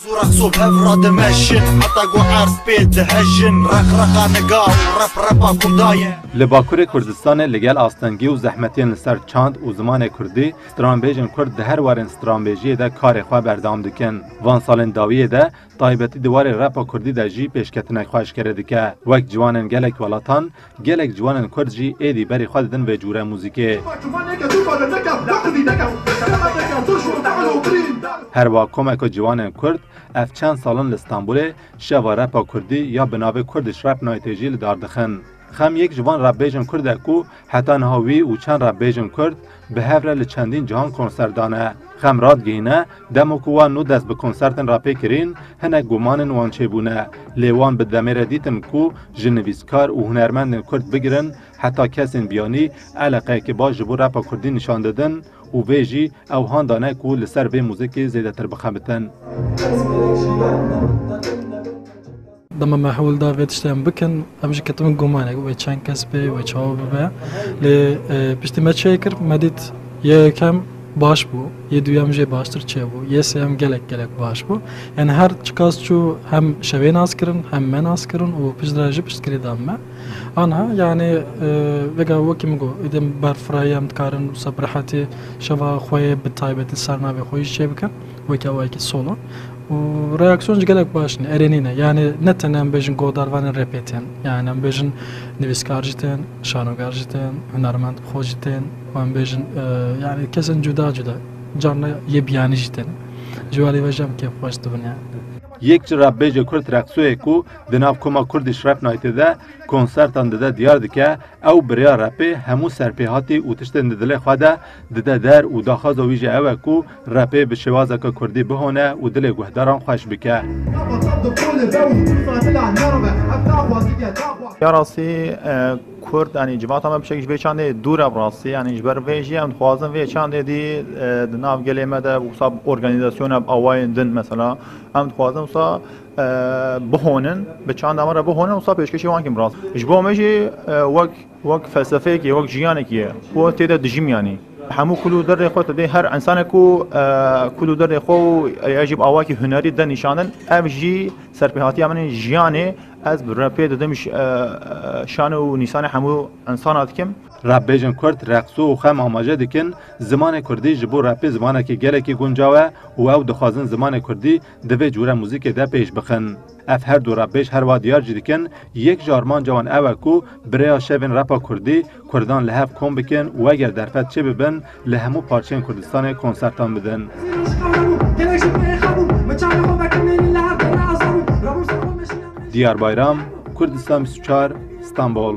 زورك صوب افراد ماشين حتى قو عرس بيت دهجن رخرقا نقا ورف رفا كرداية لباکور کردستان لگل آستنگی و زحمتین لسر چاند و زمان کردی سترانبیجن کرد ده هر وارن سترانبیجی ده کار خواه بردام دکن. وان سالن داویه ده تایبتی دوار رپا کردی ده جی پیشکتنک خواهش کرده که وک جوانن گلک ولاتان گلک جوانن کرد جی ایدی بری خواه دن به جوره موزیکه. هر واکم اکو جوانن کرد اف چند سالن لستانبول شوا رپا کردی یا بناوه کردش رپ نایتیجی لداردخن. خم یک جوان رپ بیجن کرد کو حتی نهاوی و چند رپ بیجن کرد به هفره لچندین جهان کنسرت دانه. خم راد گینه دمو کوان نو دست به کنسرتن راپی کرین هنه گمانن وانچه بونه. لیوان به دمیر دیتن کو جنویسکار و هنرمندن کرد بگیرن حتی کسین بیانی علاقه که با جبو رپا کردی نشان دادن و ویجی او هاندانه کو لسر به موزیک زیده تر بخمتن. دم محول داوید اشتم بکن امش کتم گمانه و چند کس به و چاو به ل پشتی مچیکر مدید یه کم باش بو یه دویم جه باشتر چه بو یه سیم گلک باش بو یعنی هر چکاس چو هم شوی ناس کرن هم من ناس کرن و پشت درجه پشت کری دام آنها یعنی وگا وکی مگو ایدم برفرایی هم تکارن و صبرحتی شوا خوی بتایبت سرناوی خویش چه بکن وکی سولو و reaksiyon gelek başın erenine yani ne tane bejin godarvan repeten yani bejin nivskarjiten şanogarjiten hünermend xojiten ve bejin yani kesin juda canlı yebiyani jiten jwali vejam kef baştı buna یک جراب بیج کرد رقصوی کو دناف کما کردش رپ نایته ده کنسرتان ده دیار دکه او بریا رپی همو سرپیهاتی و تشتن دل خواده ده در و داخاز و ویجه او کو رپی به شوازه که کردی بهونه و دل گهداران خوش بکه. یا راستی کرد یعنی جماعت هم بشکش بیچانده دور براستی یعنی جبر ویجی هم خوازن وی چانده دی دناف گلیمه ده و صاب ارگانیزاسیون اوایل دن مثلا هم خوازن صا بهونن به چند امر بهونن و صاب پیشکشی وان کیم راست جبو میشی وک فلسفه کی وک جیانه کیه و تیدا دجیم یعنی همو کلو در خود ده هر انسان کو کلو در خو یجب اواکی هنری ده نشانن ام جی سرپیهاتی من جیانه از رپی دادمش شان و نیسان همو انسانات کم رپ بیجن کرد رقصو و خم آماجه دکن زمان کردی جبو رپی زمانه که گلکی گنجاوه و او دخوازن زمان کردی دوی جوره موزیک ده پیش بخن. اف هر دو رپ بیش هر وادیار جدیکن یک جارمان جوان اوه کو بریا شوین رپا کردی کردان لحف کن بکن و اگر درفت چه ببن لهمو پارچین کردستان کنسرتان بدن. دیار بایرام کردستان 24 استانبول